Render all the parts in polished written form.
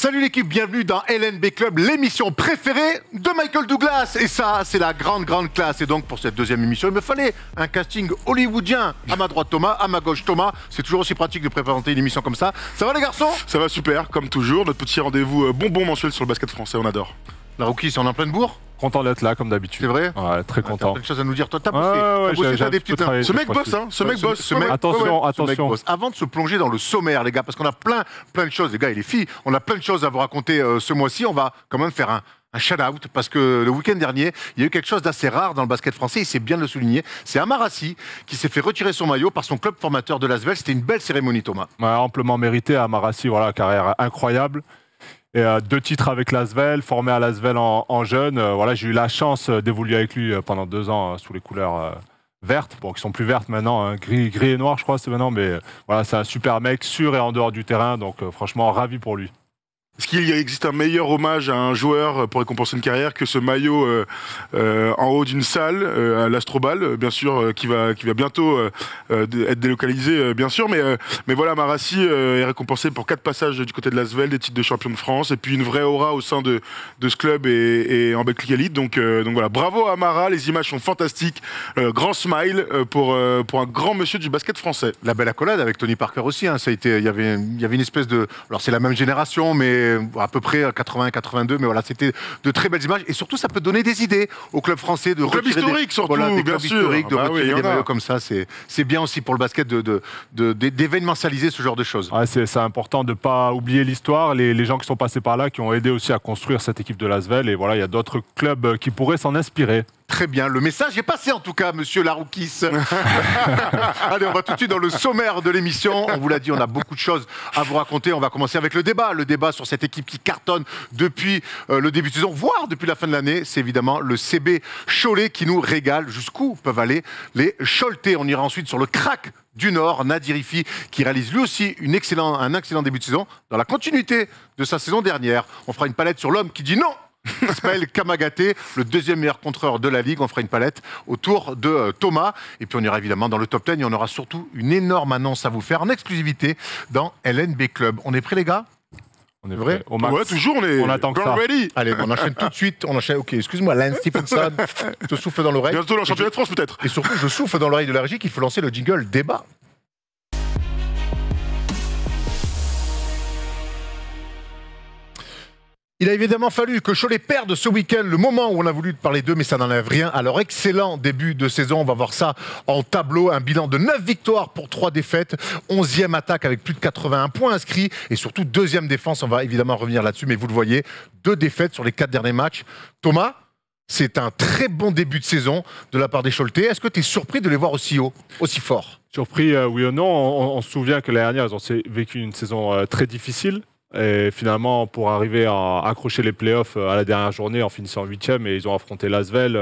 Salut l'équipe, bienvenue dans LNB Club, l'émission préférée de Michael Douglas. Et ça, c'est la grande classe. Et donc, pour cette deuxième émission, il me fallait un casting hollywoodien. À ma droite Thomas, à ma gauche Thomas. C'est toujours aussi pratique de présenter une émission comme ça. Ça va les garçons? Ça va super, comme toujours. Notre petit rendez-vous bonbon mensuel sur le basket français, on adore. La rookie, c'est en pleine bourre? Content d'être là, comme d'habitude. C'est vrai? Ouais, très T'as content. plein de choses à nous dire. Toi, t'as bossé, t'as des petites... Ce mec bosse, hein. Ce mec bosse. Attention. Avant de se plonger dans le sommaire, les gars, parce qu'on a plein de choses, les gars et les filles, on a plein de choses à vous raconter ce mois-ci. On va quand même faire un shout-out, parce que le week-end dernier, il y a eu quelque chose d'assez rare dans le basket français, et c'est bien de le souligner. C'est Amarassi qui s'est fait retirer son maillot par son club formateur de l'Asvel. C'était une belle cérémonie, Thomas. Ouais, amplement mérité. Amarassi, voilà, carrière incroyable. Et 2 titres avec l'Asvel, formé à l'Asvel en jeune. Voilà, j'ai eu la chance d'évoluer avec lui pendant 2 ans sous les couleurs vertes, bon, qui sont plus vertes maintenant, hein, gris et noir, je crois, c'est maintenant. Mais voilà, c'est un super mec, sur et en dehors du terrain. Donc franchement, ravi pour lui. Est-ce qu'il existe un meilleur hommage à un joueur pour récompenser une carrière que ce maillot en haut d'une salle à l'Astrobal, bien sûr, qui va bientôt être délocalisé, bien sûr, mais voilà, Amarassi est récompensé pour 4 passages du côté de l'Asvel, des titres de champion de France, et puis une vraie aura au sein de ce club et en Betclic Elite. Donc voilà, bravo à Amara, les images sont fantastiques, grand smile pour un grand monsieur du basket français. La belle accolade avec Tony Parker aussi, hein, ça a été, il y avait une espèce de... Alors c'est la même génération, mais à peu près 80-82, mais voilà, c'était de très belles images, et surtout ça peut donner des idées au club français de club retirer historique, surtout, des bien clubs sûr. historiques, de Bah retirer oui, des maillots comme ça, c'est bien aussi pour le basket d'événementialiser ce genre de choses. Ouais, c'est important de ne pas oublier l'histoire, les gens qui sont passés par là, qui ont aidé aussi à construire cette équipe de l'Asvel, et voilà, il y a d'autres clubs qui pourraient s'en inspirer. Très bien, le message est passé en tout cas, monsieur Laroukis. Allez, on va tout de suite dans le sommaire de l'émission. On vous l'a dit, on a beaucoup de choses à vous raconter. On va commencer avec le débat sur cette équipe qui cartonne depuis le début de saison, voire depuis la fin de l'année. C'est évidemment le CB Cholet qui nous régale. Jusqu'où peuvent aller les Choletais? On ira ensuite sur le crack du Nord, Nadir Hiffi, qui réalise lui aussi un excellent début de saison dans la continuité de sa saison dernière. On fera une palette sur l'homme qui dit non. Ismaël Kamagaté, le deuxième meilleur contreur de la Ligue. On fera une palette autour de Thomas. Et puis on ira évidemment dans le top 10. Et on aura surtout une énorme annonce à vous faire en exclusivité dans LNB Club. On est prêts, les gars? On est vrai? Au max. Ouais, toujours, on attend que ça. ready. Allez, on enchaîne tout de suite. On enchaîne. Ok, excuse-moi, Lance Stephenson. Je te souffle dans l'oreille. Bientôt le championnat de France, peut-être. Et surtout, je souffle dans l'oreille de la régie qu'il faut lancer le jingle débat. Il a évidemment fallu que Cholet perde ce week-end, le moment où on a voulu parler d'eux, mais ça n'enlève rien à leur excellent début de saison. On va voir ça en tableau, un bilan de 9 victoires pour 3 défaites, 11e attaque avec plus de 81 points inscrits, et surtout 2e défense, on va évidemment revenir là-dessus, mais vous le voyez, 2 défaites sur les 4 derniers matchs. Thomas, c'est un très bon début de saison de la part des Choletais. Est-ce que tu es surpris de les voir aussi haut, aussi fort? Surpris, oui ou non. On se souvient que l'année dernière, ils ont vécu une saison très difficile. Et finalement, pour arriver à accrocher les playoffs à la dernière journée en finissant 8e, et ils ont affronté l'Asvel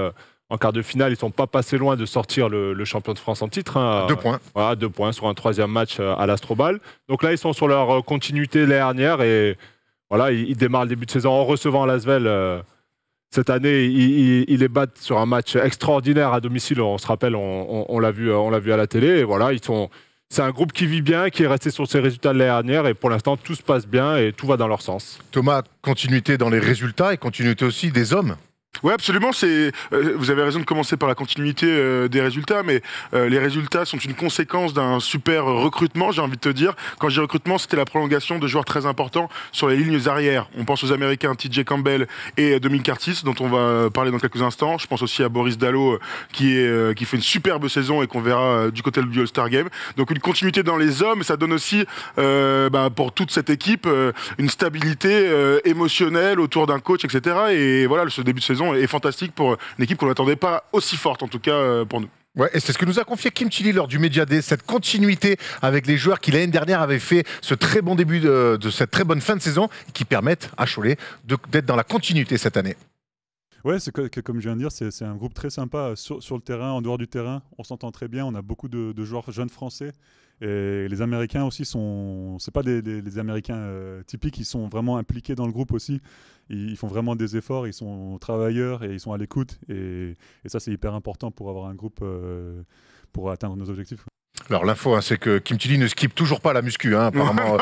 en quart de finale. Ils ne sont pas passés loin de sortir le champion de France en titre. Hein. 2 points. Voilà, 2 points sur un 3e match à l'Astrobal. Donc là, ils sont sur leur continuité l'année dernière, et voilà, ils démarrent le début de saison en recevant l'Asvel. Cette année, ils les battent sur un match extraordinaire à domicile. On se rappelle, on l'a vu à la télé. Et voilà, c'est un groupe qui vit bien, qui est resté sur ses résultats de l'année dernière, et pour l'instant, tout se passe bien et tout va dans leur sens. Thomas, continuité dans les résultats et continuité aussi des hommes. Oui, absolument. Vous avez raison de commencer par la continuité des résultats, mais les résultats sont une conséquence d'un super recrutement, j'ai envie de te dire. Quand je dis recrutement, c'était la prolongation de joueurs très importants sur les lignes arrières. On pense aux Américains TJ Campbell et Dominic Curtis, dont on va parler dans quelques instants. Je pense aussi à Boris Dalot, qui fait une superbe saison et qu'on verra du côté du All-Star Game. Donc une continuité dans les hommes, ça donne aussi, pour toute cette équipe, une stabilité émotionnelle autour d'un coach, etc. Et voilà, ce début de saison est fantastique pour une équipe qu'on n'attendait pas aussi forte, en tout cas pour nous. Ouais, et c'est ce que nous a confié Kim Chili lors du Media Day, cette continuité avec les joueurs qui l'année dernière avaient fait ce très bon début de cette très bonne fin de saison et qui permettent à Cholet d'être dans la continuité cette année. Ouais, comme je viens de dire, c'est un groupe très sympa sur le terrain, en dehors du terrain. On s'entend très bien, on a beaucoup de joueurs jeunes français. Et les Américains aussi c'est pas des Américains typiques, ils sont vraiment impliqués dans le groupe aussi. Ils font vraiment des efforts, ils sont travailleurs et ils sont à l'écoute. Et ça, c'est hyper important pour avoir un groupe pour atteindre nos objectifs. Alors l'info, c'est que Kim Tilly ne skip toujours pas la muscu, apparemment.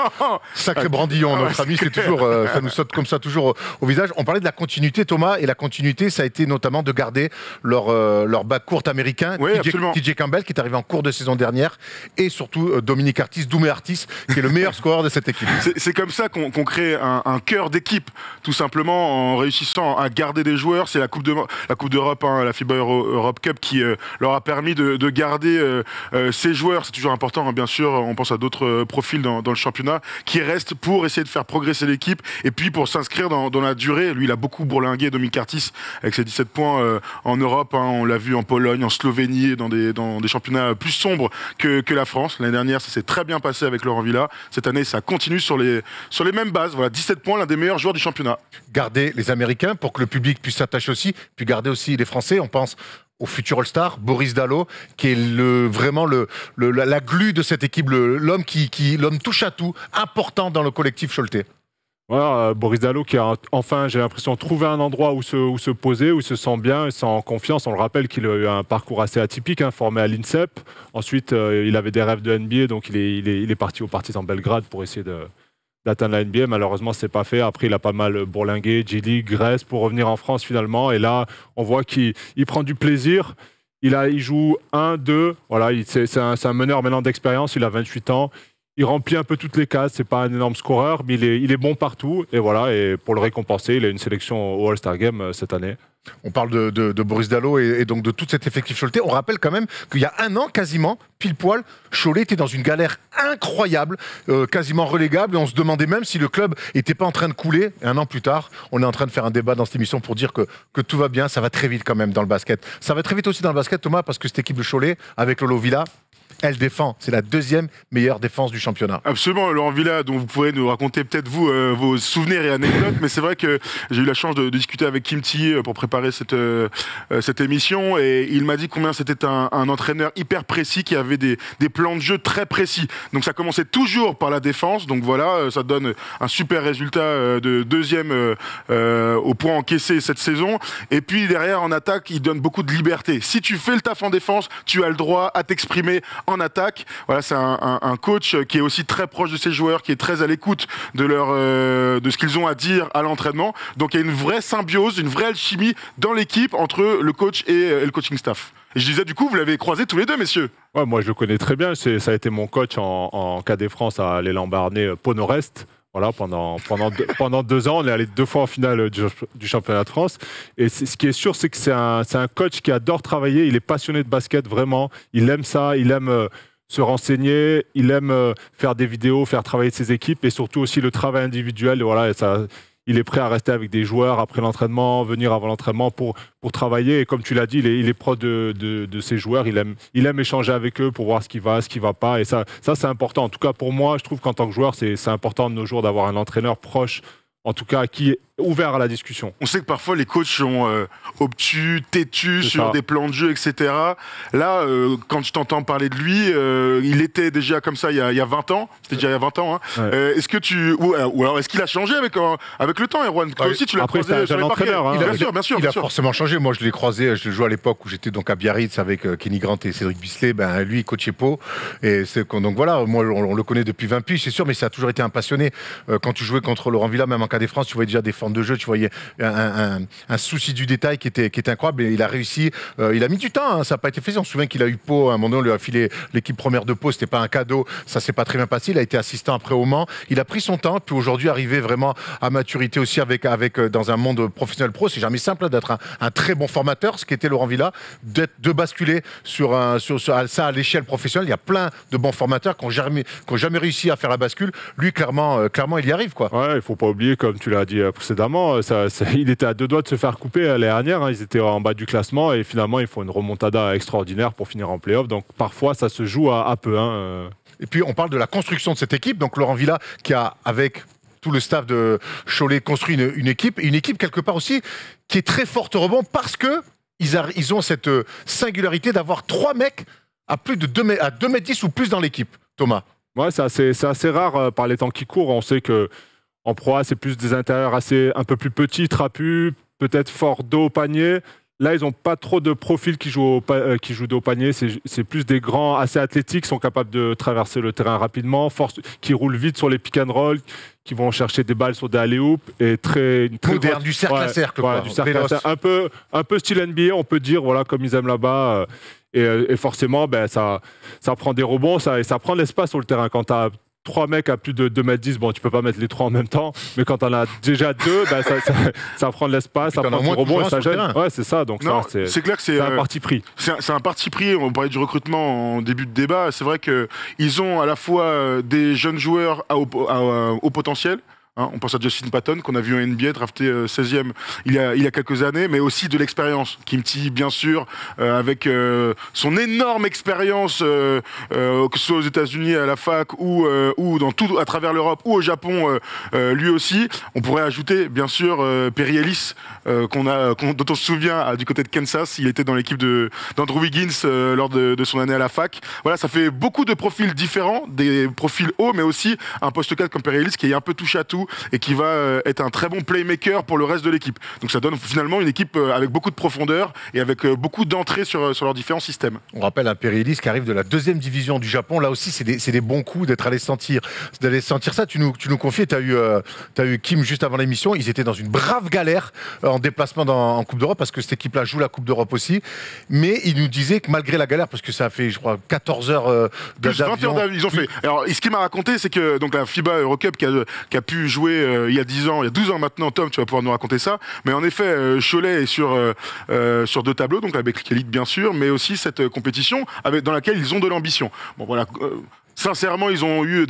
Sacré brandillon, notre ami, c'est toujours, ça nous saute comme ça toujours au visage. On parlait de la continuité, Thomas, et la continuité, ça a été notamment de garder leur back court américain, TJ Campbell, qui est arrivé en cours de saison dernière, et surtout Dominique Artis, Doumé Artis, qui est le meilleur scoreur de cette équipe. C'est comme ça qu'on crée un cœur d'équipe, tout simplement en réussissant à garder des joueurs. C'est la Coupe d'Europe, la FIBA Europe Cup, qui leur a permis de garder ces joueurs. C'est toujours important, bien sûr, on pense à d'autres profils dans le championnat qui restent pour essayer de faire progresser l'équipe et puis pour s'inscrire dans la durée. Lui, il a beaucoup bourlingué, Dominique Artis, avec ses 17 points en Europe. On l'a vu en Pologne, en Slovénie, dans des championnats plus sombres que la France. L'année dernière, ça s'est très bien passé avec Laurent Villa. Cette année, ça continue sur les mêmes bases. Voilà, 17 points, l'un des meilleurs joueurs du championnat. Garder les Américains pour que le public puisse s'attacher aussi, puis garder aussi les Français. On pense au futur All-Star, Boris Dalot, qui est vraiment la glu de cette équipe, l'homme l'homme touche à tout, important dans le collectif Choletais. Voilà, Boris Dalot qui a enfin, j'ai l'impression, trouvé un endroit où se poser, où il se sent bien, il se sent en confiance. On le rappelle qu'il a eu un parcours assez atypique, formé à l'INSEP. Ensuite, il avait des rêves de NBA, donc il est parti au Partizan Belgrade pour essayer d'atteindre la NBA. Malheureusement, c'est pas fait. Après, il a pas mal bourlingué, G-League, Grèce, pour revenir en France finalement. Et là, on voit qu'il prend du plaisir. Il joue 1, 2. Voilà, c'est un meneur maintenant d'expérience. Il a 28 ans. Il remplit un peu toutes les cases. C'est pas un énorme scoreur, mais il est bon partout. Et voilà. Et pour le récompenser, il a une sélection au All-Star Game cette année. On parle de Boris Dalot et donc de tout cet effectif Choletais. On rappelle quand même qu'il y a un an, quasiment, pile poil, Cholet était dans une galère incroyable, quasiment relégable. Et on se demandait même si le club n'était pas en train de couler. Et un an plus tard, on est en train de faire un débat dans cette émission pour dire que tout va bien. Ça va très vite quand même dans le basket. Ça va très vite aussi dans le basket, Thomas, parce que cette équipe de Cholet, avec Lolo Villa, elle défend. C'est la deuxième meilleure défense du championnat. Absolument, Laurent Villa, dont vous pourrez nous raconter peut-être vous vos souvenirs et anecdotes, mais c'est vrai que j'ai eu la chance de discuter avec Kim Tilly pour préparer cette émission, et il m'a dit combien c'était un entraîneur hyper précis, qui avait des plans de jeu très précis. Donc ça commençait toujours par la défense, donc voilà, ça donne un super résultat de deuxième au point encaissé cette saison, et puis derrière en attaque, il donne beaucoup de liberté. Si tu fais le taf en défense, tu as le droit à t'exprimer en attaque. Voilà, c'est un coach qui est aussi très proche de ses joueurs, qui est très à l'écoute de ce qu'ils ont à dire à l'entraînement. Donc il y a une vraie symbiose, une vraie alchimie dans l'équipe entre le coach et le coaching staff. Et je disais, du coup, vous l'avez croisé tous les deux, messieurs. Ouais, moi, je le connais très bien. Ça a été mon coach en Cadet France à l'élan Barnet Pau Nord-Est. Voilà, pendant 2 ans, on est allé 2 fois en finale du championnat de France. Et ce qui est sûr, c'est que c'est un coach qui adore travailler. Il est passionné de basket, vraiment. Il aime ça. Il aime se renseigner. Il aime faire des vidéos, faire travailler ses équipes et surtout aussi le travail individuel. Et voilà, et ça, il est prêt à rester avec des joueurs après l'entraînement, venir avant l'entraînement pour travailler. Et comme tu l'as dit, il est proche de ses joueurs. Il aime échanger avec eux pour voir ce qui va pas. Et ça c'est important. En tout cas, pour moi, je trouve qu'en tant que joueur, c'est important de nos jours d'avoir un entraîneur proche, en tout cas, qui est ouvert à la discussion. On sait que parfois les coachs sont obtus, têtus sur des plans de jeu, etc. Là, quand je t'entends parler de lui, il était déjà comme ça il y a 20 ans. C'était déjà il y a 20 ans. Ouais. Est-ce que ou alors est-ce qu'il a changé avec le temps, Erwan? Toi aussi, tu l'as croisé sur les entraîneur. Bien sûr. Il a forcément changé. Moi, je l'ai croisé. Je le jouais à l'époque où j'étais donc à Biarritz avec Kenny Grant et Cédric Bisley. Ben lui, il coachait Pau. Et donc voilà. Moi, on le connaît depuis 20 piges, c'est sûr, mais ça a toujours été un passionné. Quand tu jouais contre Laurent Villa, même en Cadet France, tu voyais déjà des formes de jeu. Tu voyais un souci du détail qui était incroyable, et il a réussi. Il a mis du temps, ça n'a pas été facile. On se souvient qu'il a eu Pau, à un moment donné, on lui a filé l'équipe première de Pau, c'était pas un cadeau, ça s'est pas très bien passé. Il a été assistant après au Mans, il a pris son temps, puis aujourd'hui arrivé vraiment à maturité aussi avec dans un monde professionnel pro. C'est jamais simple d'être un très bon formateur, ce qu'était Laurent Villa, de basculer sur ça à l'échelle professionnelle. Il y a plein de bons formateurs qui n'ont jamais réussi à faire la bascule. Lui, clairement, il y arrive, quoi. Ouais, il faut pas oublier, comme tu l'as dit précédemment, il était à 2 doigts de se faire couper l'année dernière. Ils étaient en bas du classement et finalement, il faut une remontada extraordinaire pour finir en play-off. Donc parfois, ça se joue à peu. Et puis, on parle de la construction de cette équipe. Donc Laurent Villa, qui a, avec tout le staff de Cholet, construit une équipe quelque part aussi qui est très forte au rebond, parce qu'ils ont cette singularité d'avoir 3 mecs à plus de 2m10 ou plus dans l'équipe. Thomas. Ouais, c'est assez rare par les temps qui courent. On sait que en Pro A, c'est plus des intérieurs un peu plus petits, trapus, peut-être fort dos au panier. Là, ils n'ont pas trop de profils qui jouent au panier. C'est plus des grands assez athlétiques, qui sont capables de traverser le terrain rapidement, qui roulent vite sur les pick and roll, qui vont chercher des balles sur des alley-oops et moderne, du cercle à cercle. Du cercle à cercle. Un peu style NBA, on peut dire, voilà, comme ils aiment là-bas. Et forcément, ça prend des rebonds et ça prend de l'espace sur le terrain. Quand tu as 3 mecs à plus de 2,10 m, bon, tu peux pas mettre les 3 en même temps, mais quand on a déjà 2, ça prend de l'espace, ça prend du rebond et ça gêne. Ouais, c'est ça. Donc c'est clair que c'est un parti pris. C'est un parti pris. On parlait du recrutement en début de débat. C'est vrai qu'ils ont à la fois des jeunes joueurs au potentiel. On pense à Justin Patton, qu'on a vu en NBA, drafté 16e il y a quelques années, mais aussi de l'expérience. Kimchi, bien sûr, avec son énorme expérience, que ce soit aux États-Unis, à la fac, ou dans tout, à travers l'Europe, ou au Japon, lui aussi. On pourrait ajouter, bien sûr, Perry Ellis, dont on se souvient du côté de Kansas. Il était dans l'équipe d'Andrew Wiggins lors de son année à la fac. Voilà, ça fait beaucoup de profils différents, des profils hauts, mais aussi un poste 4 comme Perry Ellis qui est un peu touche à tout et qui va être un très bon playmaker pour le reste de l'équipe. Donc ça donne finalement une équipe avec beaucoup de profondeur et avec beaucoup d'entrées sur leurs différents systèmes. On rappelle un Perry Ellis qui arrive de la 2e division du Japon. Là aussi, c'est des bons coups d'être allé sentir ça. Tu nous confiais, tu as eu Kim juste avant l'émission. Ils étaient dans une brave galère en déplacement en Coupe d'Europe parce que cette équipe-là joue la Coupe d'Europe aussi. Mais il nous disait que malgré la galère, parce que ça a fait, je crois, 14 heures plus 20 heures d'avion. Ils ont fait. Alors, ce qu'il m'a raconté, c'est que donc la FIBA Eurocup qui a pu jouer il y a 10 ans, il y a 12 ans maintenant, Tom, tu vas pouvoir nous raconter ça. Mais en effet, Cholet est sur 2 tableaux, donc avec l'élite bien sûr, mais aussi cette compétition dans laquelle ils ont de l'ambition. Bon voilà. Sincèrement, ils ont eu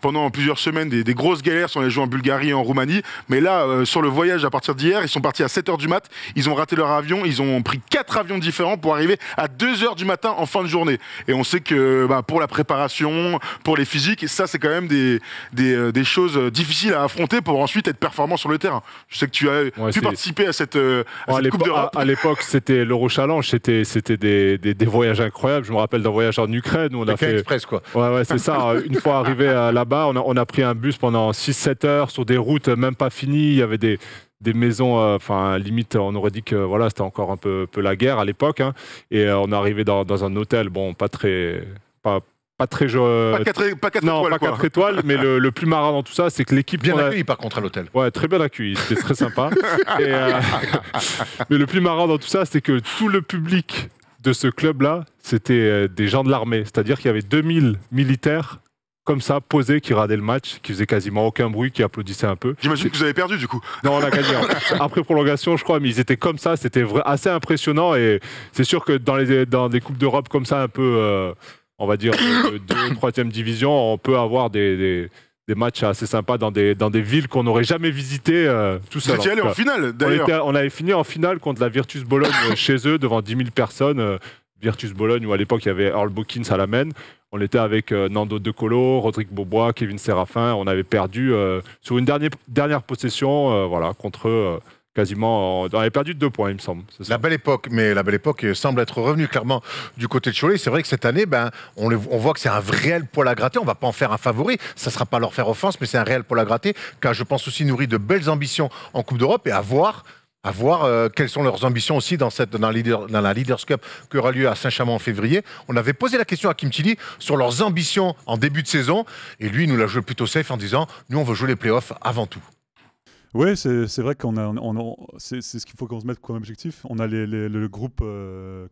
pendant plusieurs semaines des grosses galères sur les joueurs en Bulgarie et en Roumanie. Mais là, sur le voyage à partir d'hier, ils sont partis à 7h du mat. Ils ont raté leur avion. Ils ont pris 4 avions différents pour arriver à 2h du matin en fin de journée. Et on sait que pour la préparation, pour les physiques, ça, c'est quand même des choses difficiles à affronter pour ensuite être performant sur le terrain. Je sais que tu as pu participer à cette Coupe d'Europe. À l'époque, c'était l'Euro Challenge. C'était des voyages incroyables. Je me rappelle d'un voyage en Ukraine où on a fait... Express, quoi. Ouais, c'est ça. Une fois arrivé là-bas, on a pris un bus pendant 6-7 heures sur des routes même pas finies. Il y avait des maisons, limite, on aurait dit que voilà, c'était encore un peu la guerre à l'époque. Hein. Et on est arrivé dans un hôtel, bon, pas très joli. Pas 4 étoiles, mais le plus marrant dans tout ça, c'est que l'équipe... Bien accueilli par contre à l'hôtel. Ouais, très bien accueilli, c'était très sympa. Mais le plus marrant dans tout ça, c'est que tout le public de ce club-là, c'était des gens de l'armée. C'est-à-dire qu'il y avait 2000 militaires comme ça, posés, qui regardaient le match, qui faisaient quasiment aucun bruit, qui applaudissaient un peu. J'imagine que vous avez perdu du coup. Non, on a gagné. Après prolongation, je crois, mais ils étaient comme ça. C'était assez impressionnant. Et c'est sûr que dans des Coupes d'Europe comme ça, un peu, on va dire, de 2e, 3e division, on peut avoir des matchs assez sympas dans des villes qu'on n'aurait jamais visitées tout seul. Vous étiez allé en finale, d'ailleurs. On avait fini en finale contre la Virtus Bologne chez eux, devant 10 000 personnes. Virtus Bologne, où à l'époque, il y avait Earl Bookins à la main. On était avec Nando De Colo, Rodrigue Bobois, Kevin Séraphin. On avait perdu sur une dernière possession contre eux. Quasiment, on avait perdu de 2 points, il me semble. La belle époque, mais la belle époque semble être revenue clairement du côté de Cholet. C'est vrai que cette année, on voit que c'est un réel poil à gratter. On ne va pas en faire un favori, ça ne sera pas leur faire offense, mais c'est un réel poil à gratter, car je pense aussi nourri de belles ambitions en Coupe d'Europe et à voir quelles sont leurs ambitions aussi dans la Leaders Cup qui aura lieu à Saint-Chamond en février. On avait posé la question à Kim Chili sur leurs ambitions en début de saison, et lui, il nous l'a joué plutôt safe en disant « Nous, on veut jouer les playoffs avant tout ». Oui, c'est vrai c'est ce qu'il faut qu'on se mette comme objectif. On a le groupe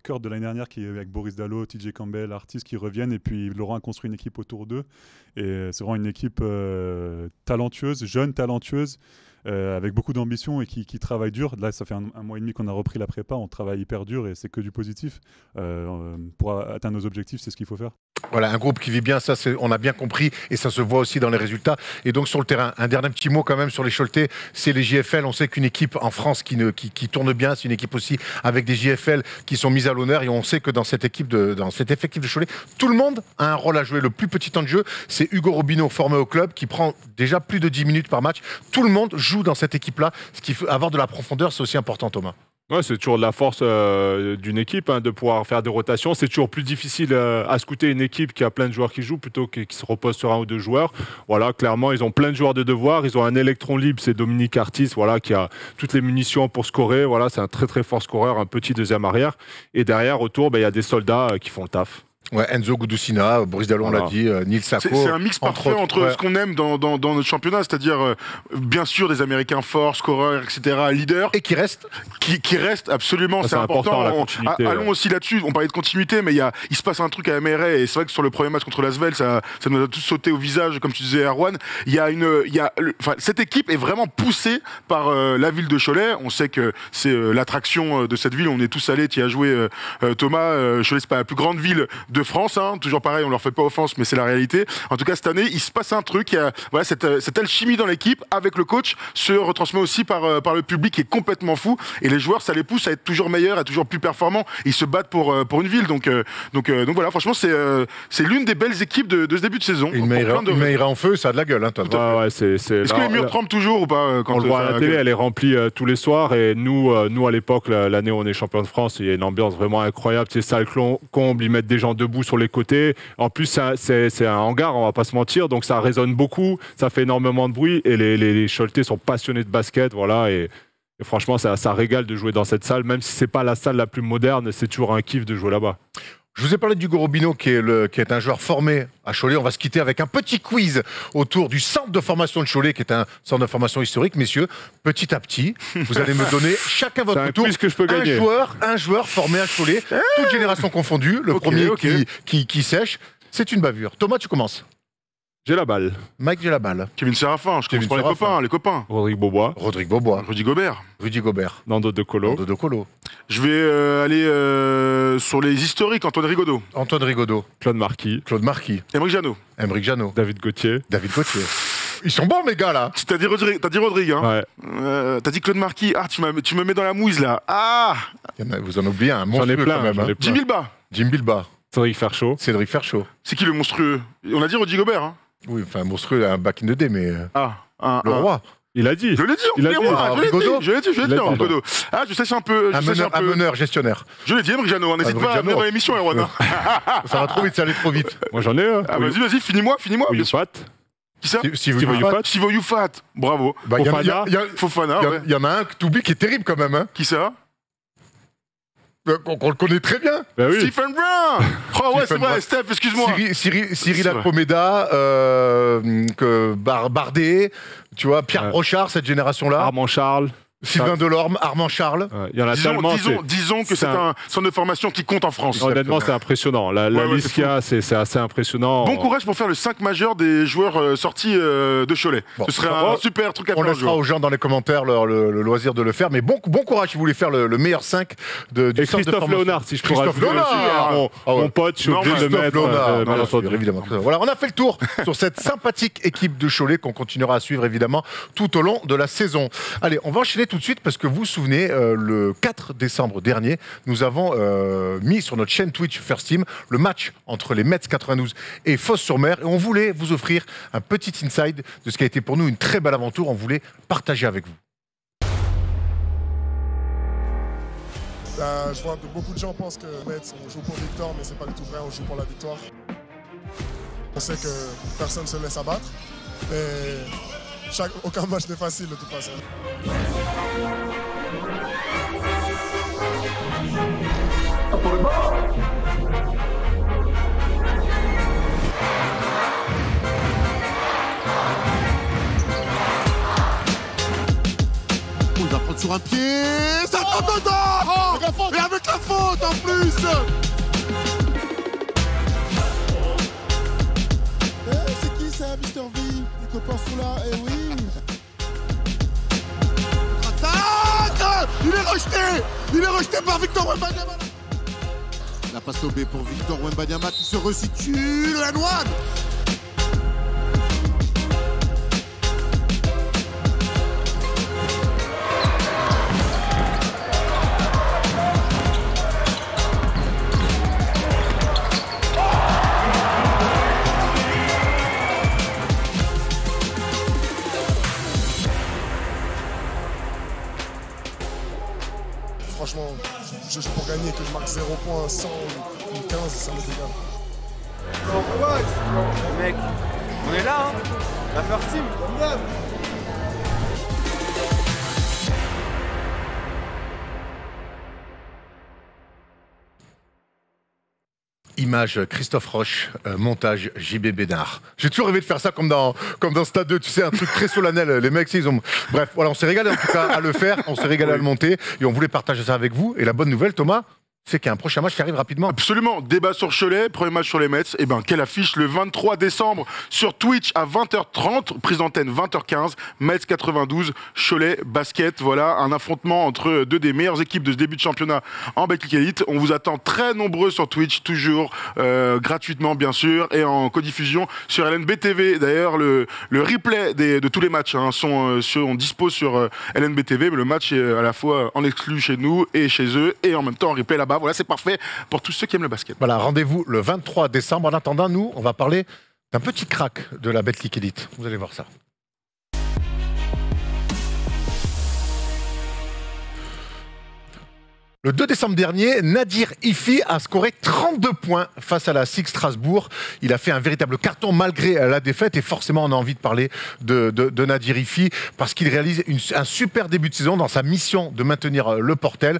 cœur de l'année dernière qui est avec Boris Dalot, TJ Campbell, Artis qui reviennent, et puis Laurent a construit une équipe autour d'eux. Et c'est vraiment une équipe talentueuse, jeune, talentueuse, avec beaucoup d'ambition et qui travaille dur. Là, ça fait un mois et demi qu'on a repris la prépa, on travaille hyper dur et c'est que du positif. Pour atteindre nos objectifs, c'est ce qu'il faut faire. Voilà, un groupe qui vit bien, ça on a bien compris et ça se voit aussi dans les résultats. Et donc sur le terrain, un dernier petit mot quand même sur les Choletais, c'est les JFL. On sait qu'une équipe en France qui tourne bien, c'est une équipe aussi avec des JFL qui sont mises à l'honneur, et on sait que dans cet effectif de Cholet, tout le monde a un rôle à jouer. Le plus petit temps de jeu, c'est Hugo Robineau, formé au club, qui prend déjà plus de 10 minutes par match. Tout le monde joue dans cette équipe-là, ce qui fait avoir de la profondeur, c'est aussi important, Thomas. Ouais, c'est toujours de la force d'une équipe de pouvoir faire des rotations. C'est toujours plus difficile à scouter une équipe qui a plein de joueurs qui jouent plutôt qui se repose sur un ou deux joueurs. Voilà, clairement, ils ont plein de joueurs de devoir. Ils ont un électron libre, c'est Dominique Artis, voilà, qui a toutes les munitions pour scorer. Voilà, c'est un très très fort scoreur, un petit deuxième arrière. Et derrière, autour, il y a des soldats qui font le taf. Ouais, Enzo Gudusina, Boris Dallon l'a dit, Nils Sako. C'est un mix parfait entre ce qu'on aime dans notre championnat, c'est-à-dire bien sûr des Américains forts, scoreurs, etc., leaders. Et qui reste qui reste absolument, c'est important. la continuité, allons aussi là-dessus, on parlait de continuité, mais il se passe un truc à MRA, et c'est vrai que sur le premier match contre l'Asvel, ça nous a tous sauté au visage, comme tu disais, Erwan. Cette équipe est vraiment poussée par la ville de Cholet. On sait que c'est l'attraction de cette ville, on est tous allés, tu y as joué Thomas, Cholet c'est pas la plus grande ville de France, toujours pareil, on leur fait pas offense, mais c'est la réalité. En tout cas, cette année, il se passe un truc, cette alchimie dans l'équipe avec le coach se retransmet aussi par le public qui est complètement fou, et les joueurs, ça les pousse à être toujours meilleurs, à toujours plus performants. Ils se battent pour une ville, donc voilà, franchement, c'est l'une des belles équipes de ce début de saison. Une Meira en feu, ça a de la gueule, toi. Ouais, Est-ce que les murs tremblent toujours ou pas quand on le voit à la télé, elle est remplie tous les soirs, et nous à l'époque, l'année où on est champion de France, il y a une ambiance vraiment incroyable. C'est salle comble, ils mettent des gens debout sur les côtés. En plus, c'est un hangar, on va pas se mentir, donc ça résonne beaucoup, ça fait énormément de bruit, et les Choletais sont passionnés de basket, voilà, et franchement, ça régale de jouer dans cette salle, même si c'est pas la salle la plus moderne, c'est toujours un kiff de jouer là-bas. Je vous ai parlé d'Hugo Robinho, qui est un joueur formé à Cholet. On va se quitter avec un petit quiz autour du centre de formation de Cholet, qui est un centre de formation historique. Messieurs, petit à petit, vous allez me donner chacun votre tour que je peux gagner. un joueur formé à Cholet, toute génération confondue. Le premier qui sèche, c'est une bavure. Thomas, tu commences. J'ai la balle. Mike, j'ai la balle. Kevin Séraphin, je commence par les copains. Rodrigue Bobois. Rudy Gobert. Nando De Colo. Je vais aller sur les historiques, Antoine Rigaudot. Claude Marquis. Emeric Janot. David Gauthier. Ils sont bons, mes gars, là. T'as dit Rodrigue, hein. Ouais. T'as dit Claude Marquis. Ah, tu me mets dans la mouise, là. Ah. Vous en oubliez un monstrueux, j'en ai plein, quand même. Jim Bilba. Cédric Ferchaud. C'est qui le monstrueux? On a dit Rudy Gobert, hein. Oui, enfin, monstrueux, un back in the day, mais le roi. Il a dit. Je l'ai dit, je l'ai dit, Rigaudot. Ah, je sais un peu. Un meneur, gestionnaire. Je l'ai dit, Emeric Janot. N'hésite pas à venir dans l'émission, Erwan. Ça va trop vite, ça allait trop vite. Moi, j'en ai. Ah, vas-y, finis-moi. Youfat. Qui ça? Steve Youfat. Bravo. Fofana. Il y en a un que t'oublies qui est terrible quand même. Qui ça? Qu'on le connaît très bien. Ben oui. Stephen Brown. Oh ouais, c'est vrai, Steph, excuse-moi. Cyril Alcomeda, Bardet, tu vois, Pierre Brochard, cette génération-là. Armand Charles. Sylvain Delorme, Armand Charles. Il y en a tellement. Disons que c'est un centre de formation qui compte en France. Honnêtement, c'est impressionnant. La liste qu'il y a, c'est assez impressionnant. Bon courage pour faire le 5 majeur des joueurs sortis de Cholet. Ce serait un super truc à faire. On laissera aux gens dans les commentaires le loisir de le faire. Mais bon courage si vous voulez faire le meilleur 5 du centre de formation. Christophe Léonard, si je peux Christophe Léonard, mon pote, je suis obligé de le mettre. Évidemment. Voilà, on a fait le tour sur cette sympathique équipe de Cholet qu'on continuera à suivre évidemment tout au long de la saison. Allez, on va enchaîner tout de suite parce que vous vous souvenez, le 4 décembre dernier, nous avons mis sur notre chaîne Twitch First Team le match entre les Mets 92 et Fos-sur-Mer, et on voulait vous offrir un petit inside de ce qui a été pour nous une très belle aventure. On voulait partager avec vous. Je vois que beaucoup de gens pensent que les Mets, on joue pour victoire, mais c'est pas du tout vrai, on joue pour la victoire. On sait que personne ne se laisse abattre, mais aucun match n'est facile de toute façon. Pour le bord. Il va prendre sur un pied, ça rentre dedans. Et avec la faute en plus. C'est qui ça, Mister V? Les copains sont là, eh oui. Attaque. Il est rejeté par Victor Wembanyama. La passe lobée pour Victor Wembanyama qui se resitue, le N1. franchement, je joue pour gagner, que je marque 0 points, 100 ou 15, ça m'est égal. Mec, on est là, hein. La first team, comme d'hab. Image Christophe Roche, montage JB Bénard. J'ai toujours rêvé de faire ça comme dans Stade 2, tu sais, un truc très solennel. Les mecs, ils ont... Bref, voilà, on s'est régalé en tout cas à le faire, on s'est régalé à le monter et on voulait partager ça avec vous. Et la bonne nouvelle, Thomas, c'est qu'il y a un prochain match qui arrive rapidement. Absolument, débat sur Cholet, premier match sur les Mets. Et ben quelle affiche le 23 décembre sur Twitch à 20h30, prise d'antenne 20h15, Mets 92, Cholet basket. Voilà un affrontement entre deux des meilleures équipes de ce début de championnat en Betclic Elite. On vous attend très nombreux sur Twitch, toujours gratuitement bien sûr, et en codiffusion sur LNB TV. D'ailleurs le replay de tous les matchs on dispose sur LNB TV, mais le match est à la fois en exclu chez nous et chez eux, et en même temps en replay là-bas. Voilà, c'est parfait pour tous ceux qui aiment le basket. Voilà, rendez-vous le 23 décembre. En attendant, nous, on va parler d'un petit crack de la Betclic Elite. Vous allez voir ça. Le 2 décembre dernier, Nadir Ifi a scoré 32 points face à la SIG Strasbourg. Il a fait un véritable carton malgré la défaite et forcément on a envie de parler de Nadir Ifi parce qu'il réalise un super début de saison dans sa mission de maintenir le Portel.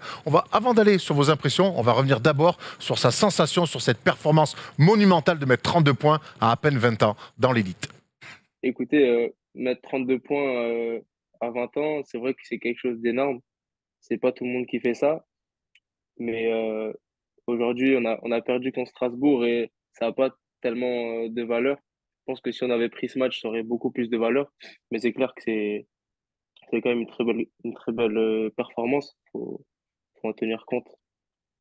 Avant d'aller sur vos impressions, on va revenir d'abord sur sa sensation, sur cette performance monumentale de mettre 32 points à peine 20 ans dans l'élite. Écoutez, mettre 32 points à 20 ans, c'est vrai que c'est quelque chose d'énorme. C'est pas tout le monde qui fait ça. Mais aujourd'hui, on a perdu contre Strasbourg et ça n'a pas tellement de valeur. Je pense que si on avait pris ce match, ça aurait beaucoup plus de valeur. Mais c'est clair que c'est quand même une très belle performance. Faut en tenir compte.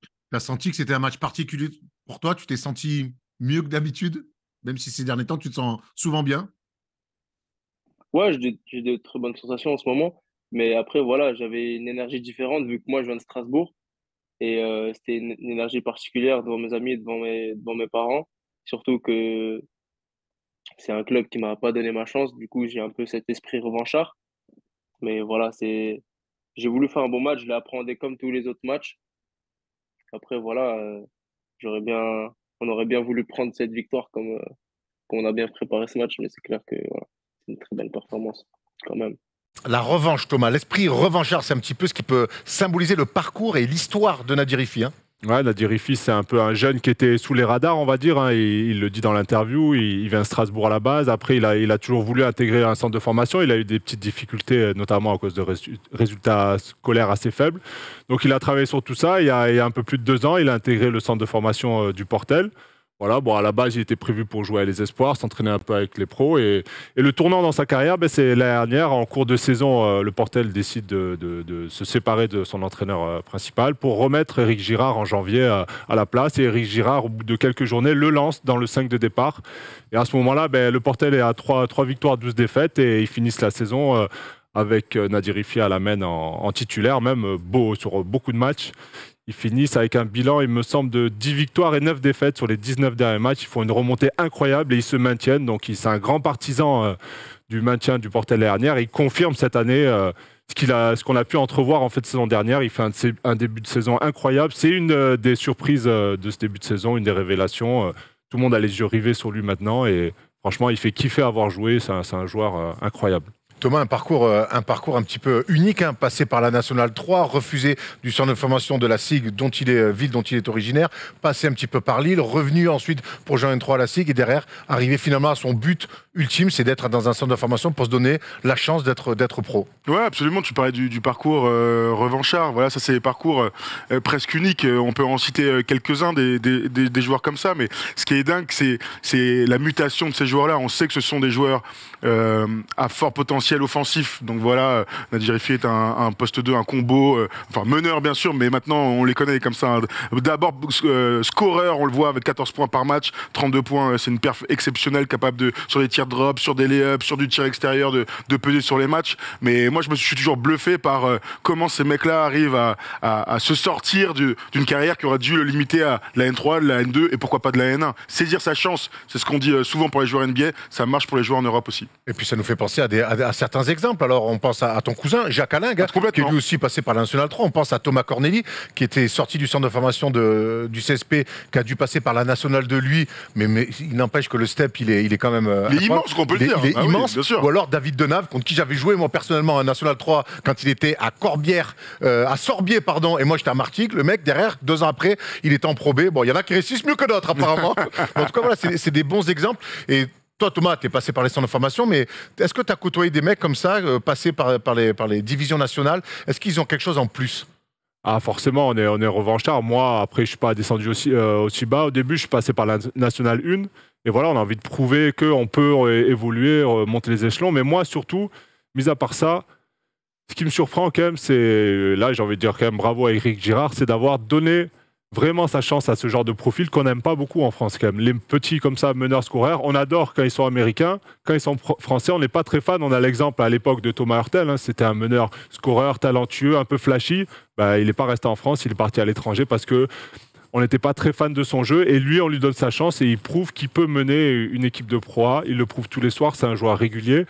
Tu as senti que c'était un match particulier pour toi? Tu t'es senti mieux que d'habitude? Même si ces derniers temps, tu te sens souvent bien? Ouais, j'ai de très bonnes sensations en ce moment. Mais après, voilà, j'avais une énergie différente vu que moi, je viens de Strasbourg. Et c'était une énergie particulière devant mes amis et devant mes parents. Surtout que c'est un club qui m'a pas donné ma chance. Du coup, j'ai un peu cet esprit revanchard. Mais voilà, j'ai voulu faire un bon match. Je l'ai appréhendé comme tous les autres matchs. Après, voilà, on aurait bien voulu prendre cette victoire comme on a bien préparé ce match. Mais c'est clair que voilà, c'est une très belle performance quand même. La revanche, Thomas, l'esprit revanchard, c'est un petit peu ce qui peut symboliser le parcours et l'histoire de Nadir Ifi. Ouais, Nadir Ifi, c'est un peu un jeune qui était sous les radars, on va dire. Il le dit dans l'interview, il vient de Strasbourg à la base. Après, il a toujours voulu intégrer un centre de formation. Il a eu des petites difficultés, notamment à cause de résultats scolaires assez faibles. Donc, il a travaillé sur tout ça. Il y a un peu plus de 2 ans, il a intégré le centre de formation du Portel. Voilà, bon, à la base, il était prévu pour jouer à les espoirs, s'entraîner un peu avec les pros. Et le tournant dans sa carrière, c'est l'année dernière, en cours de saison, le Portel décide de se séparer de son entraîneur principal pour remettre Éric Girard en janvier à la place. Et Éric Girard, au bout de quelques journées, le lance dans le 5 de départ. Et à ce moment-là, le Portel est à 3 victoires, 12 défaites et ils finissent la saison avec Nadir Ifi à la main en titulaire, même sur beaucoup de matchs. Ils finissent avec un bilan, il me semble, de 10 victoires et 9 défaites sur les 19 derniers matchs. Ils font une remontée incroyable et ils se maintiennent. Donc, c'est un grand partisan du maintien du Portel l'année dernière. Il confirme cette année ce qu'on a pu entrevoir en fait de saison dernière. Il fait un début de saison incroyable. C'est une des surprises de ce début de saison, une des révélations. Tout le monde a les yeux rivés sur lui maintenant. Et franchement, il fait kiffer à avoir joué. C'est un joueur incroyable. Thomas, un parcours un petit peu unique, passé par la Nationale 3, refusé du centre de formation de la SIG, ville dont il est originaire, passé un petit peu par Lille, revenu ensuite pour Jean N3 à la SIG et derrière, arrivé finalement à son but ultime, c'est d'être dans un centre de formation pour se donner la chance d'être pro. Ouais, absolument, tu parlais du parcours revanchard, voilà, ça c'est des parcours presque uniques, on peut en citer quelques-uns des joueurs comme ça, mais ce qui est dingue, c'est la mutation de ces joueurs-là. On sait que ce sont des joueurs à fort potentiel offensif, donc voilà, Nadir Ifi est un poste 2, un combo, meneur bien sûr, mais maintenant on les connaît comme ça. D'abord scoreur, on le voit avec 14 points par match, 32 points, c'est une perf exceptionnelle, capable sur des tirs drop, sur des lay-ups, sur du tir extérieur, de peser sur les matchs. Mais moi je suis toujours bluffé par comment ces mecs-là arrivent à se sortir d'une carrière qui aurait dû le limiter à la N3, la N2 et pourquoi pas de la N1. Saisir sa chance, c'est ce qu'on dit souvent pour les joueurs NBA, ça marche pour les joueurs en Europe aussi. Et puis ça nous fait penser à certains exemples. Alors, on pense à ton cousin, Jacques Allingue, qui est lui aussi passé par la Nationale 3. On pense à Thomas Corneli, qui était sorti du centre de formation du CSP, qui a dû passer par la Nationale de lui. Mais il n'empêche que le step, il est quand même... il est immense, qu'on peut le dire. Il est immense. Oui, bien sûr. Ou alors David Denave, contre qui j'avais joué, moi, personnellement, en Nationale 3, quand il était à Sorbier, pardon. Et moi, j'étais à Martigues. Le mec, derrière, 2 ans après, il était en Pro B. Bon, il y en a qui réussissent mieux que d'autres, apparemment. En tout cas, voilà, c'est des bons exemples. Et toi, Thomas, tu es passé par les centres de formation, mais est-ce que tu as côtoyé des mecs comme ça, passés par les divisions nationales? Est-ce qu'ils ont quelque chose en plus? Ah, forcément, on est revanchards. Moi, après, je suis pas descendu aussi bas. Au début, je suis passé par la Nationale 1. Et voilà, on a envie de prouver qu'on peut évoluer, monter les échelons. Mais moi, surtout, mis à part ça, ce qui me surprend quand même, c'est, là, j'ai envie de dire quand même bravo à Éric Girard, c'est d'avoir donné vraiment sa chance à ce genre de profil qu'on n'aime pas beaucoup en France quand même. Les petits comme ça, meneurs-scoreurs, on adore quand ils sont américains. Quand ils sont français, on n'est pas très fan. On a l'exemple à l'époque de Thomas Hurtel. C'était un meneur-scoreur talentueux, un peu flashy. Il n'est pas resté en France, il est parti à l'étranger parce que on n'était pas très fan de son jeu. Et lui, on lui donne sa chance et il prouve qu'il peut mener une équipe de Pro A. Il le prouve tous les soirs, c'est un joueur régulier.